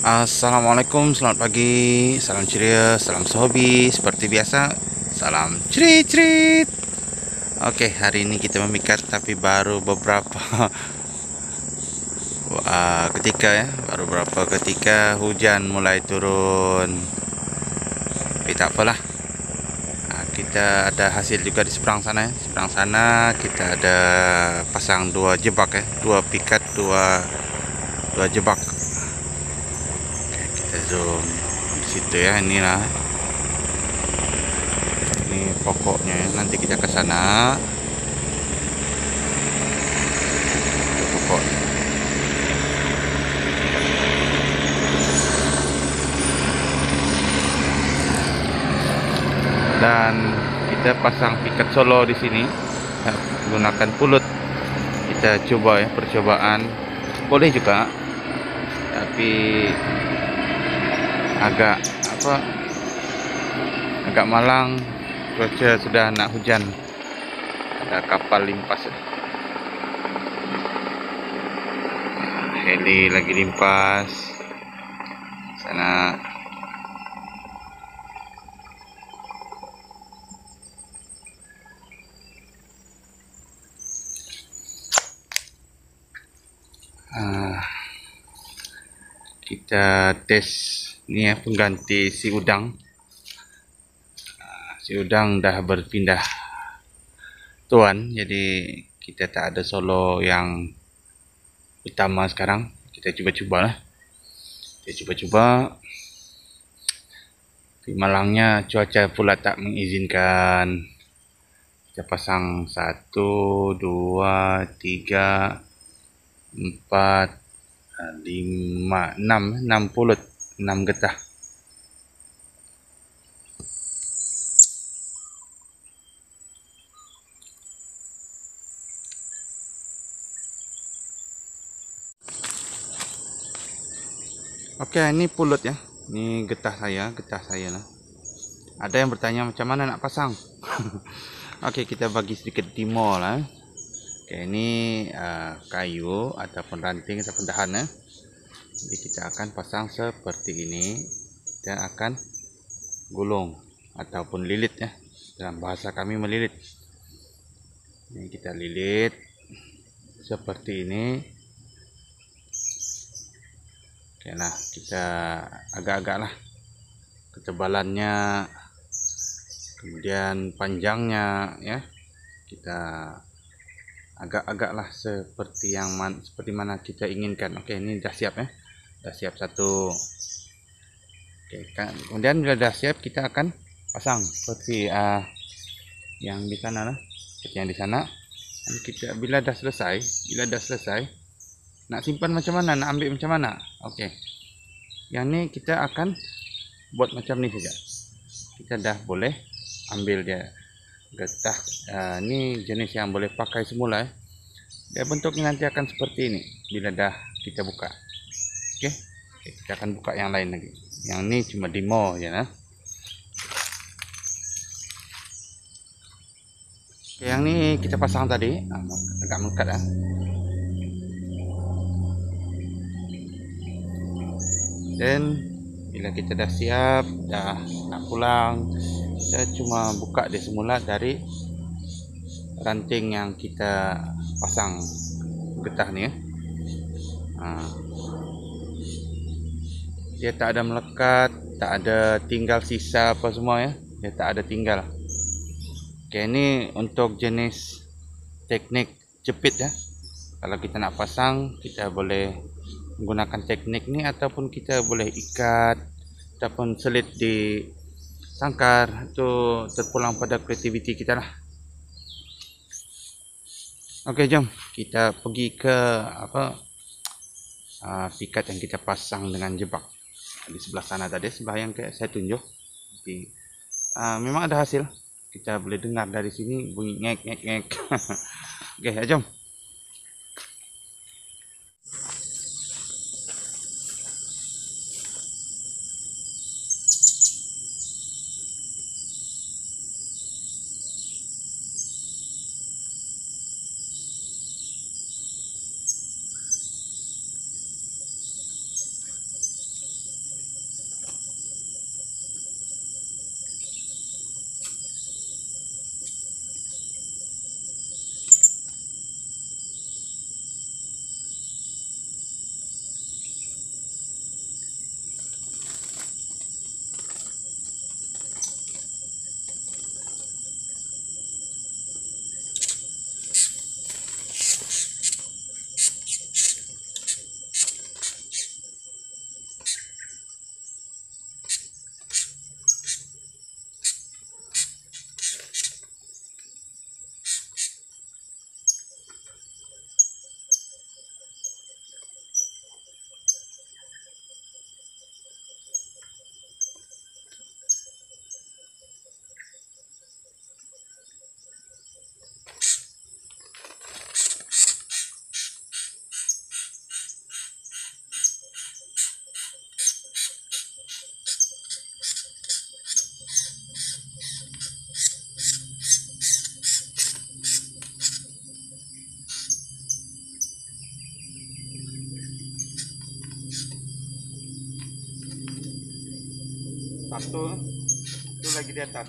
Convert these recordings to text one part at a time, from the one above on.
Assalamualaikum, selamat pagi, salam ceria, salam sehobi. Seperti biasa, salam cerit-cerit. Oke, hari ini kita memikat tapi baru beberapa baru beberapa ketika hujan mulai turun. Tapi tak apalah. Kita ada hasil juga di seberang sana ya. Seberang sana kita ada pasang dua jebak ya, dua pikat, dua jebak. Oke, kita zoom di situ ya, inilah. Ini pokoknya ya. Nanti kita ke sana. Pokok. Dan kita pasang piket solo di sini ya, menggunakan pulut. Kita coba ya, percobaan. Boleh juga, tapi agak agak malang. Cuaca sudah nak hujan. Ada kapal limpas ya. Heli lagi limpas sana. Kita tes ni ya, pengganti si udang. Si udang dah berpindah tuan, jadi kita tak ada solo yang utama sekarang. Kita cuba-cuba lah. Kita cuba-cuba. Tapi malangnya cuaca pula tak mengizinkan. Kita pasang 1, 2, 3, 4, 5, 6 pulut, 6 getah. Oke, ini pulut ya. Ini getah saya lah. Ada yang bertanya macam mana nak pasang. Oke, kita bagi sedikit demo lah. Oke, ini kayu ataupun ranting ataupun dahan ya. Jadi kita akan pasang seperti ini. Kita akan gulung ataupun lilit ya. Dalam bahasa kami melilit. Ini kita lilit seperti ini. Oke, nah kita agak-agak lah ketebalannya, kemudian panjangnya ya, kita agak-agak lah seperti seperti mana kita inginkan. Oke, ini dah siap ya, dah siap satu. Oke, kemudian bila dah siap kita akan pasang seperti yang di sana lah, seperti yang di sana. Dan kita bila dah selesai nak simpan macam mana, nak ambil macam mana. Oke, yang ni kita akan buat macam ni saja. Kita dah boleh ambil dia getah. Ni jenis yang boleh pakai semula ya. Dia bentuknya nanti akan seperti ini bila dah kita buka. Oke, kita akan buka yang lain lagi. Yang ni cuma demo ya. Oke, yang ni kita pasang tadi, agak melekat ya. Dan bila kita dah siap, dah nak pulang, kita cuma buka dia semula dari ranting yang kita pasang getah ni ya. Dia tak ada melekat, tak ada tinggal sisa apa semua ya. Dia tak ada tinggal. Oke, ini untuk jenis teknik jepit ya. Kalau kita nak pasang, kita boleh menggunakan teknik ni ataupun kita boleh ikat ataupun selit di sangkar. Itu terpulang pada kreativiti kita lah. Oke, jom kita pergi ke pikat yang kita pasang dengan jebak di sebelah sana tadi, sebelah yang saya tunjuk. Jadi, memang ada hasil. Kita boleh dengar dari sini bunyi ngek ngek ngek. Oke, ya jom. Satu itu lagi di atas.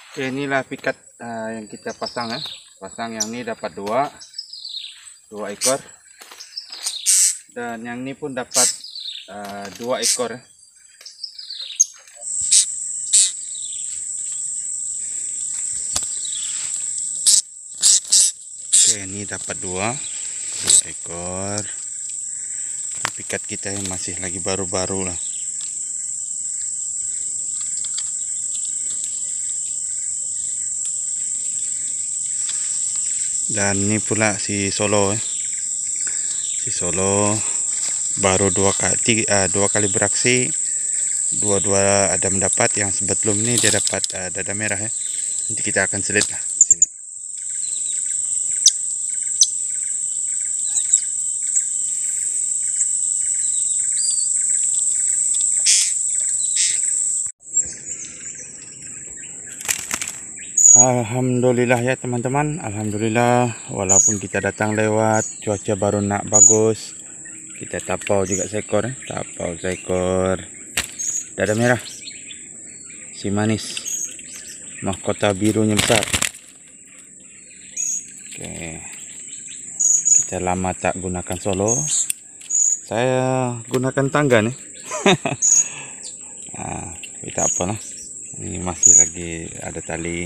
Oke, inilah pikat yang kita pasang ya. Pasang yang ini dapat dua ekor, dan yang ini pun dapat 2 ekor ya. Oke, ini dapat dua ekor. Pikat kita yang masih lagi baru-baru lah. Dan ini pula si Solo ya. Si Solo baru dua kali beraksi, dua-dua ada mendapat. Yang sebelum ini dia dapat dada merah ya. Nanti kita akan selit lah sini. Alhamdulillah ya teman-teman, alhamdulillah walaupun kita datang lewat cuaca baru nak bagus, kita tapau juga seekor ya. Tapau seekor dada merah, si manis, mahkota birunya besar. Oke, kita lama tak gunakan Solo, saya gunakan tangga nih. Tapi tak apa lah, ini masih lagi ada tali.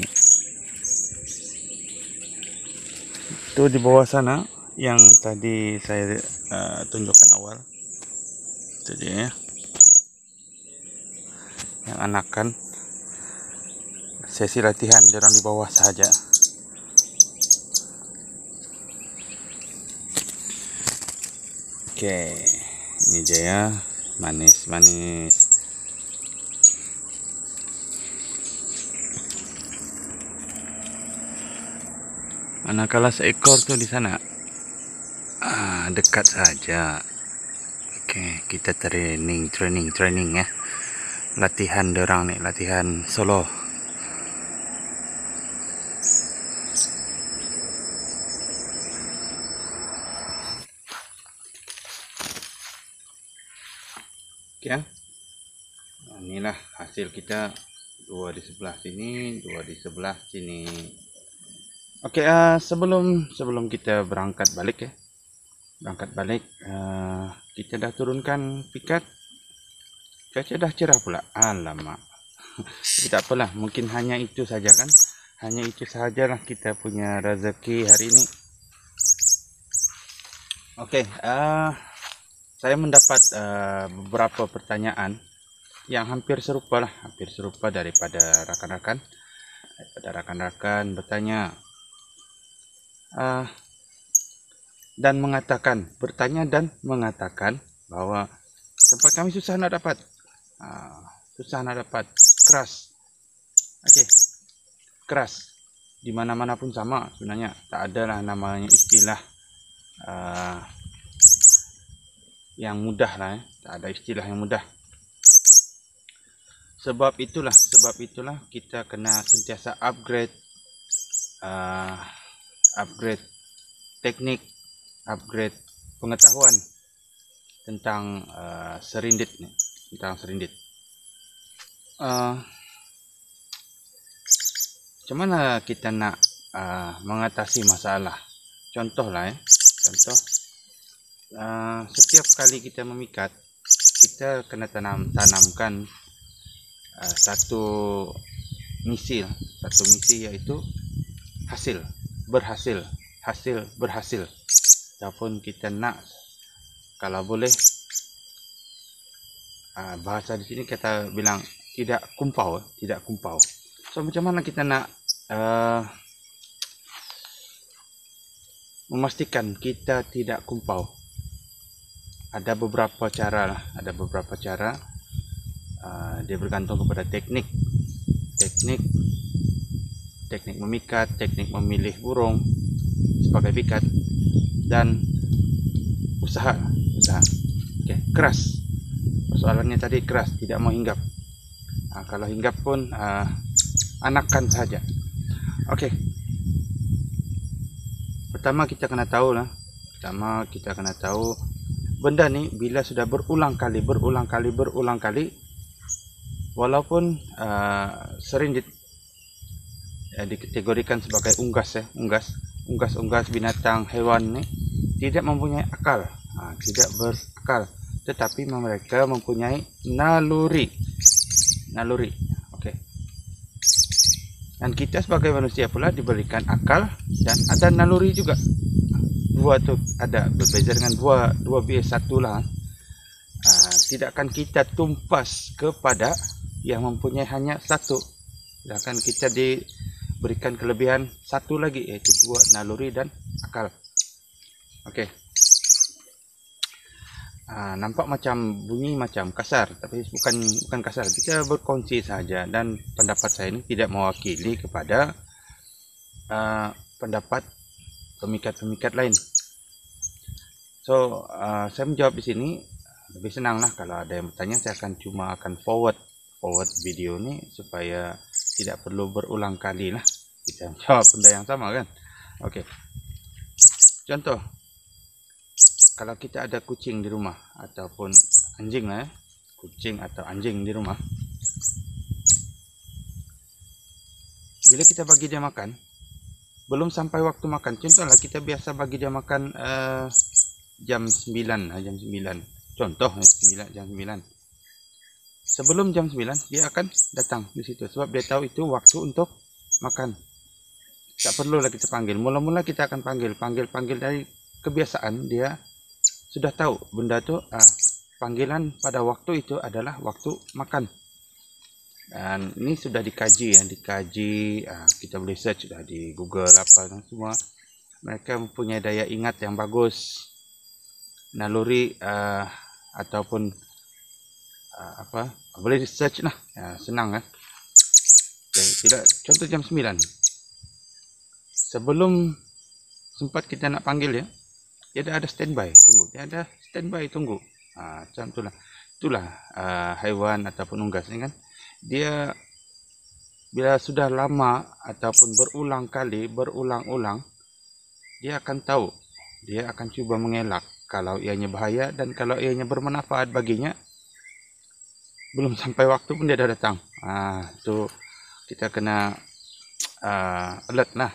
Itu di bawah sana yang tadi saya tunjukkan awal, itu dia ya, yang anakan. Sesi latihan dia orang di bawah saja. Oke, ini dia ya, manis-manis. Manakala seekor tuh di sana, dekat saja. Oke, kita training ya, latihan dorang nih, latihan Solo. Oke, nah, inilah hasil kita, 2 di sebelah sini, 2 di sebelah sini. Oke, sebelum kita berangkat balik ya, kita dah turunkan pikat. Cuaca dah cerah pula, alamak. Tapi tak apalah, mungkin hanya itu saja kan, hanya itu sajalah kita punya rezeki hari ini. Oke, saya mendapat beberapa pertanyaan yang hampir serupa daripada rakan-rakan bertanya dan mengatakan bahwa tempat kami susah nak dapat, keras. Oke, keras. di mana-mana pun sama sebenarnya. Tak ada lah namanya istilah yang mudah lah, tak ada istilah yang mudah. Sebab itulah kita kena sentiasa upgrade teknik, upgrade pengetahuan tentang serindit ni, tentang serindit. Macam mana kita nak mengatasi masalah? Contoh lah contoh, setiap kali kita memikat, kita kena tanamkan satu misi iaitu berhasil. Ataupun kita nak, kalau boleh, bahasa di sini kita bilang tidak kumpau. So macam mana kita nak memastikan kita tidak kumpau? Ada beberapa cara. Dia bergantung kepada teknik memikat, teknik memilih burung sebagai pikat, dan usaha. Okey, keras. Persoalannya tadi keras, tidak mau hinggap. Kalau hinggap pun anakan saja. Okey. Pertama kita kena tahu benda ni bila sudah berulang kali, walaupun serindit dikategorikan sebagai unggas binatang hewan ni tidak mempunyai akal, tidak berakal, tetapi mereka mempunyai naluri. Okey. Dan kita sebagai manusia pula diberikan akal dan ada naluri juga. Dua tu ada, berbeza dengan dua bias satu lah. Tidak akan kita tumpas kepada yang mempunyai hanya satu. Sedangkan kita diberikan kelebihan satu lagi, iaitu dua, naluri dan akal. Okey. Nampak bunyi macam kasar, tapi bukan kasar. Kita berkongsi saja, dan pendapat saya ini tidak mewakili kepada pendapat pemikat-pemikat lain. So saya menjawab di sini lebih senang lah. Kalau ada yang bertanya, saya akan forward video ni supaya tidak perlu berulang kali lah kita jawab benda yang sama kan. Okey. Contoh, kalau kita ada kucing di rumah ataupun anjing lah, kucing atau anjing di rumah, bila kita bagi dia makan, belum sampai waktu makan, contohlah kita biasa bagi dia makan jam 9. Contoh jam 9. Sebelum jam 9 dia akan datang di situ, sebab dia tahu itu waktu untuk makan. Tak perlulah kita panggil. Mula-mula kita akan panggil dari kebiasaan. Dia sudah tahu benda tu, panggilan pada waktu itu adalah waktu makan. Dan ini sudah dikaji, kita boleh search sudah di Google apa dan semua. Mereka mempunyai daya ingat yang bagus, naluri ataupun boleh di search lah, senang kan. Tidak, contoh jam 9, sebelum sempat kita nak panggil dia dah ada standby tunggu. Macam itulah haiwan ataupun unggas ni kan. Dia bila sudah lama ataupun berulang-ulang, dia akan tahu, dia akan cuba mengelak kalau ianya bahaya, dan kalau ianya bermanfaat baginya, belum sampai waktu pun dia dah datang. Itu kita kena alert lah.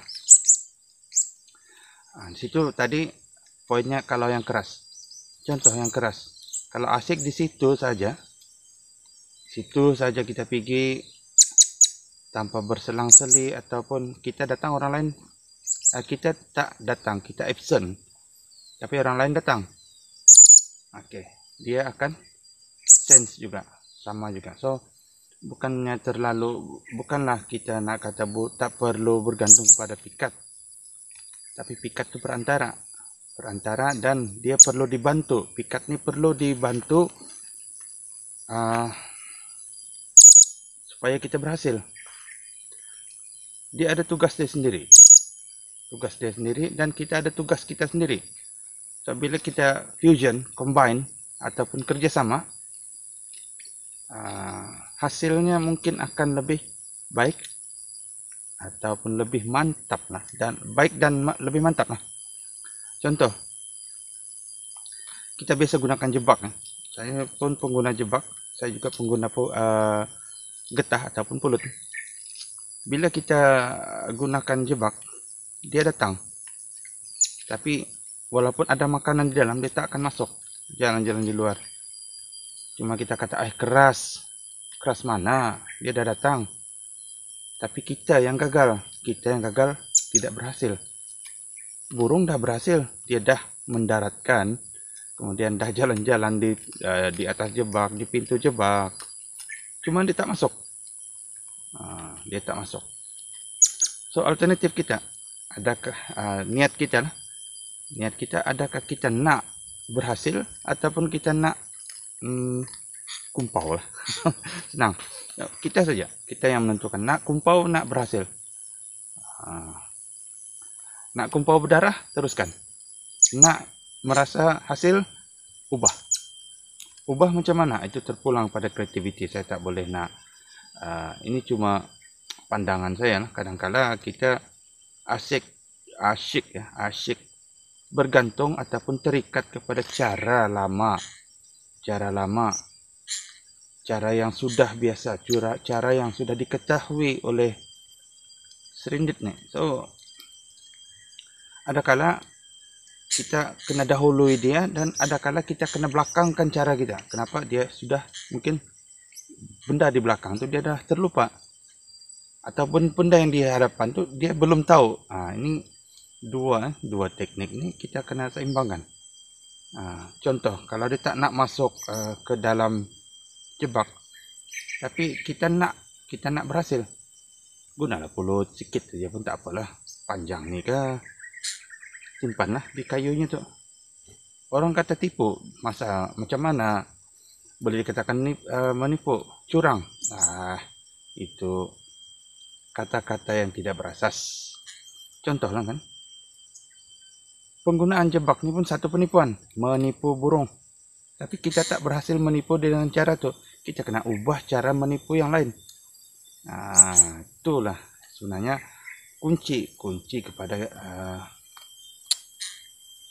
Di situ tadi poinnya. Kalau yang keras, contoh yang keras, kalau asik di situ saja kita pergi tanpa berselang-seli, ataupun kita datang orang lain, kita tak datang, kita absent, tapi orang lain datang. Okey, dia akan sense juga, sama juga. So bukanlah kita nak kata tak perlu bergantung kepada pikat, tapi pikat itu perantara, dan dia perlu dibantu. Pikat ni perlu dibantu supaya kita berhasil. dia ada tugas dia sendiri. Dan kita ada tugas kita sendiri. So, bila kita fusion, combine ataupun kerjasama, hasilnya mungkin akan lebih baik ataupun lebih mantap lah, dan baik dan lebih mantap lah. Contoh, kita biasa gunakan jebak. Saya pun pengguna jebak. Saya juga pengguna getah ataupun pulut. Bila kita gunakan jebak, dia datang. Tapi walaupun ada makanan di dalam, dia tak akan masuk. Jalan-jalan di luar. Cuma kita kata, keras. Keras mana? Dia dah datang. Tapi kita yang gagal. Tidak berhasil. Burung dah berhasil. Dia dah mendaratkan. Kemudian dah jalan-jalan di atas jebak, di pintu jebak. Cuma dia tak masuk. Dia tak masuk. So, alternatif kita. Adakah niat kita lah. Niat kita, adakah kita nak berhasil ataupun kita nak kumpau lah. Senang. Kita saja. Kita yang menentukan. Nak kumpau, nak berhasil. Nak kumpau berdarah, teruskan. Nak merasa hasil, ubah. Ubah macam mana? Itu terpulang pada kreativiti. Saya tak boleh nak. Ini cuma pandangan saya lah. Kadang-kadang kita asyik bergantung ataupun terikat kepada cara lama. Cara yang sudah biasa, cara yang sudah diketahui oleh serindit ni. So, adakala kita kena dahului dia, dan adakala kita kena belakangkan cara kita. Kenapa? Dia sudah mungkin benda di belakang tu dia dah terlupa. Ataupun benda yang di hadapan tu dia belum tahu. Ini dua teknik ni kita kena seimbangkan. Contoh, kalau dia tak nak masuk ke dalam jebak, tapi kita nak berhasil, gunalah pulut sikit saja pun tak apalah. Panjang ni ke, simpanlah di kayunya tu. Orang kata tipu, macam mana boleh dikatakan menipu, curang. Itu kata-kata yang tidak berasas. Contoh lah kan, penggunaan jebak ni pun satu penipuan, menipu burung. Tapi kita tak berhasil menipu dengan cara tu, kita kena ubah cara menipu yang lain. Itulah sebenarnya kunci kepada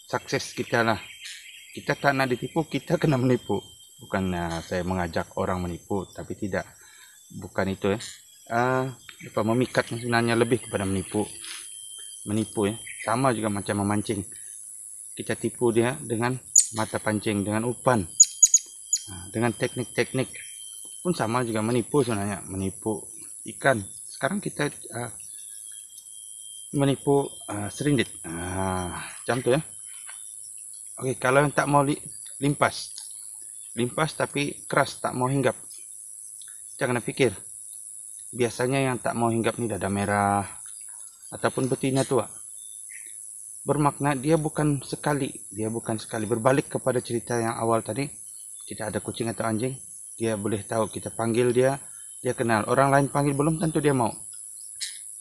sukses kita lah. Kita tak nak ditipu, kita kena menipu. Bukan saya mengajak orang menipu, tapi tidak. Bukan itu memikat sebenarnya lebih kepada menipu. Sama juga macam memancing. Kita tipu dia dengan mata pancing, dengan umpan. Dengan teknik-teknik pun sama juga menipu sebenarnya. Menipu ikan. Sekarang kita menipu serindit. Macam tu ya. Okey, kalau yang tak mau limpas tapi keras, tak mau hinggap, jangan fikir. Biasanya yang tak mau hinggap ni dada merah ataupun betina tua. Bermakna dia bukan sekali berbalik kepada cerita yang awal tadi. Kita ada kucing atau anjing, dia boleh tahu, kita panggil dia kenal. Orang lain panggil belum tentu dia mau.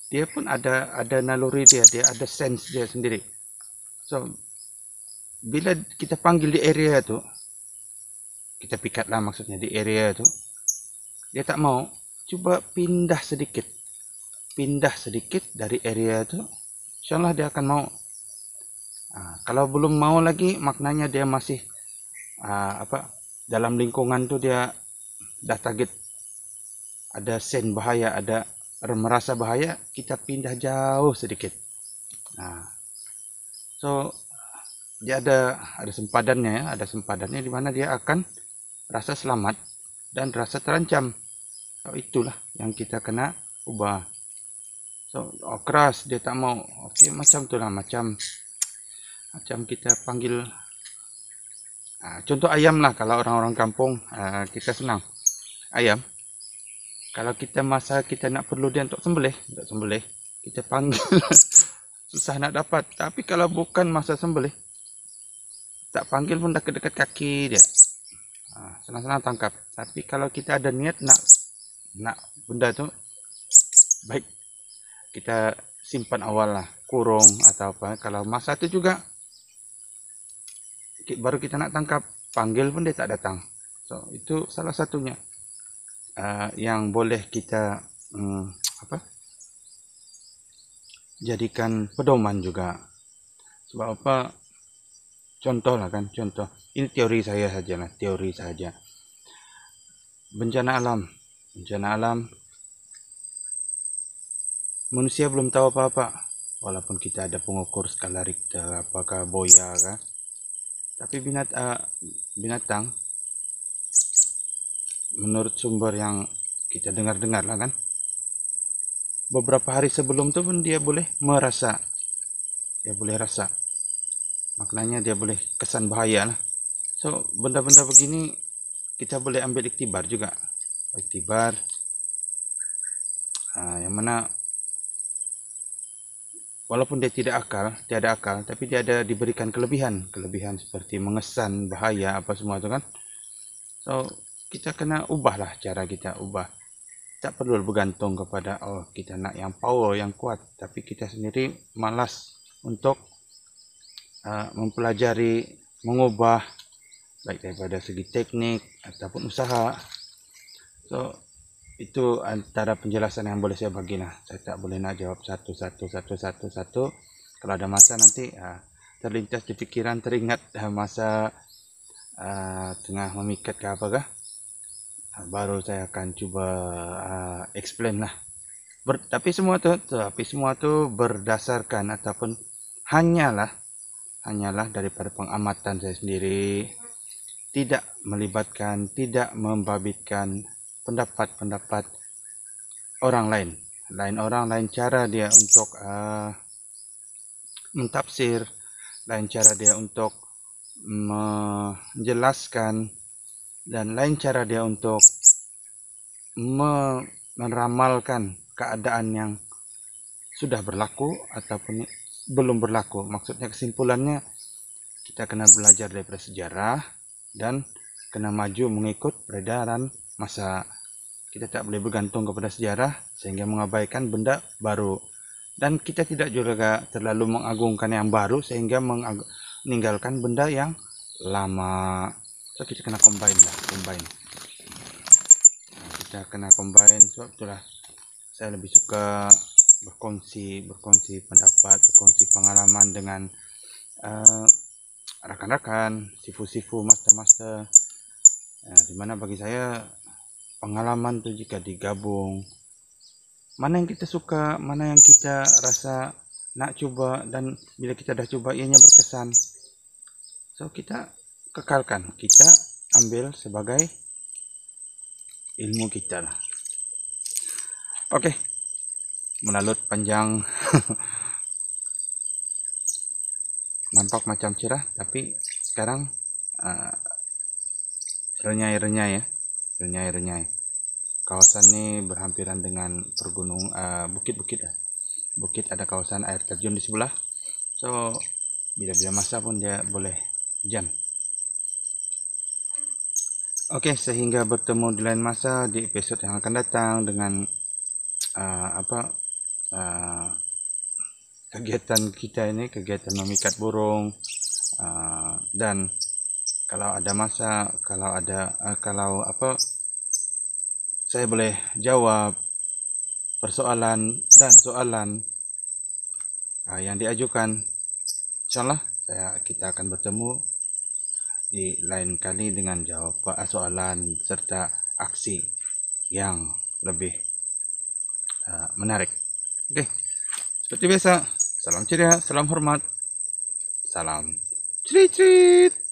Dia pun ada naluri dia ada sense dia sendiri. So, bila kita panggil di area tu, kita pikat lah maksudnya di area tu, dia tak mau, cuba pindah sedikit dari area tu, insyaAllah dia akan mau. Kalau belum mau lagi, maknanya dia masih dalam lingkungan tu dia dah target, ada sen bahaya, ada merasa bahaya, kita pindah jauh sedikit. So, dia ada sempadannya di mana dia akan rasa selamat dan rasa terancam. So, itulah yang kita kena ubah. So, keras dia tak mau. Okey, macam itulah, macam kita panggil. Contoh ayam lah, kalau orang-orang kampung kita senang. Ayam, kalau kita nak perlu dia untuk sembelih, kita panggil. Susah nak dapat. Tapi kalau bukan masa sembelih, tak panggil pun dekat kaki dia, senang-senang tangkap. Tapi kalau kita ada niat nak benda tu baik, kita simpan awal lah, kurung atau apa. Kalau masa itu juga baru kita nak tangkap, panggil pun dia tak datang. So itu salah satunya yang boleh kita jadikan pedoman juga. Sebab apa? Contoh lah kan, contoh. Ini teori saya saja lah, teori saja. Bencana alam, manusia belum tahu apa-apa. Walaupun kita ada pengukur skala Richter, apakah boya kan. Tapi binatang, menurut sumber yang kita dengar-dengar lah kan, beberapa hari sebelum itu pun dia boleh merasa, dia boleh rasa, maknanya dia boleh kesan bahaya lah. So benda-benda begini kita boleh ambil iktibar juga, yang mana walaupun dia tiada akal, tapi dia ada diberikan kelebihan seperti mengesan bahaya apa semua itu kan. So kita kena ubahlah cara kita, tak perlu bergantung kepada kita nak yang power, yang kuat, tapi kita sendiri malas untuk mempelajari, mengubah baik daripada segi teknik ataupun usaha. So itu antara penjelasan yang boleh saya bagi lah. Saya tak boleh nak jawab satu. Kalau ada masa nanti terlintas di fikiran, teringat masa tengah memikat ke apakah, baru saya akan cuba explain lah. Tapi semua tu berdasarkan ataupun hanyalah daripada pengamatan saya sendiri, tidak melibatkan, tidak membabitkan pendapat orang lain. Lain cara dia untuk mentafsir, lain cara dia untuk menjelaskan, dan lain cara dia untuk meramalkan keadaan yang sudah berlaku ataupun belum berlaku. Maksudnya kesimpulannya, kita kena belajar daripada sejarah dan kena maju mengikut peredaran masa. Kita tak boleh bergantung kepada sejarah sehingga mengabaikan benda baru. Dan kita tidak juga terlalu mengagungkan yang baru sehingga meninggalkan benda yang lama. So kita kena combine. Kita kena combine. Sebab itulah saya lebih suka berkongsi pendapat, berkongsi pengalaman dengan rakan-rakan, sifu-sifu, master-master. Di mana bagi saya pengalaman tu jika digabung, mana yang kita suka, mana yang kita rasa nak cuba, dan bila kita dah cuba ianya berkesan, so kita kekalkan, kita ambil sebagai ilmu kita lah. Okey, melalut panjang. Nampak macam cerah, tapi sekarang renyai. Kawasan ni berhampiran dengan pergunungan, bukit-bukit. Bukit ada kawasan air terjun di sebelah. So bila-bila masa pun dia boleh hujan. Okey, sehingga bertemu di lain masa di episod yang akan datang dengan kegiatan kita ini, kegiatan memikat burung, dan kalau ada masa, kalau saya boleh jawab persoalan dan soalan yang diajukan, insyaallah kita akan bertemu di lain kali dengan jawab soalan serta aksi yang lebih menarik. Okey, seperti biasa, salam ceria, salam hormat, salam cerit.